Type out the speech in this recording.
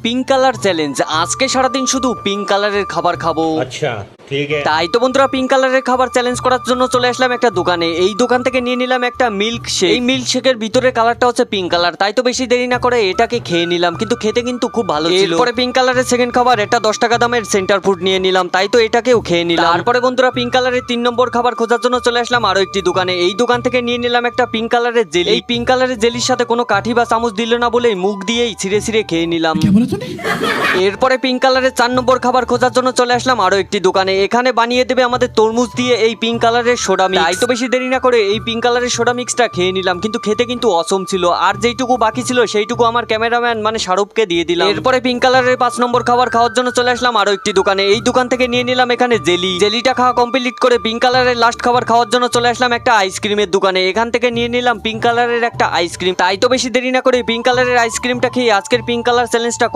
Pink colour challenge. আজকে সারাদিন শুধু পিঙ্ক কালারের খাবার খাবো। अच्छा ठीक है। তাই তো বন্ধুরা পিঙ্ক কালারের খাবার চ্যালেঞ্জ করার জন্য চলে আসলাম একটা দোকানে। এই দোকান থেকে নিয়ে নিলাম একটা মিল্ক শেক। এই মিল্ক শেকের ভিতরের কালারটা হচ্ছে পিঙ্ক কালার। তাই তো বেশি দেরি না করে এটাকে খেয়ে নিলাম, কিন্তু খেতে কিন্তু খুব ভালো ছিল। এরপরে পিঙ্ক কালারের সেকেন্ড খাবার এটা 10 টাকা দামের সেন্টার ফুড নিয়ে নিলাম। তাই তো এটাকেও খেয়ে নিলাম। তারপরে বন্ধুরা পিঙ্ক কালারের 3 নম্বর খাবার খোঁজার জন্য চলে আসলাম আরো একটি দোকানে। এই দোকান থেকে নিয়ে নিলাম একটা পিঙ্ক কালারের জেলি। এই পিঙ্ক কালারের জেলির সাথে কোনো কাঠি বা চামচ দিল না বলে মুখ দিয়েই ছিঁড়ে ছিঁড়ে খেয়ে নিলাম। এরপরে পিঙ্ক কালারের 4 নম্বর খাবার খোঁজার জন্য চলে আসলাম আরো একটি দোকানে। এখানে বানিয়ে দেবে আমাদের তরমুজ দিয়ে এই পিঙ্ক কালারের সোডা মিক্স। তাই তো বেশি দেরি না করে এই পিঙ্ক কালারের সোডা মিক্সটা খেয়ে নিলাম, কিন্তু খেতে কিন্তু অসম ছিল। আর যেইটুকু বাকি ছিল সেইটুকু আমার ক্যামেরাম্যান মানে শাহরুখকে দিয়ে দিলাম। এরপরে পিঙ্ক কালারের 5 নম্বর খাবার খাওয়ার জন্য চলে আসলাম আরো একটি দোকানে। এই দোকান থেকে নিয়ে নিলাম এখানে জেলি। জেলিটা খাওয়া কমপ্লিট করে পিঙ্ক কালারের লাস্ট খাবার খাওয়ার জন্য চলে আসলাম একটা আইসক্রিমের দোকানে। এখান থেকে নিয়ে নিলাম পিঙ্ক কালারের একটা আইসক্রিম। তাই তো বেশি দেরি না করে পিঙ্ক কালারের আইসক্রিমটা খেয়ে আজকের পিঙ্ক কালার চ্যালেঞ্জটা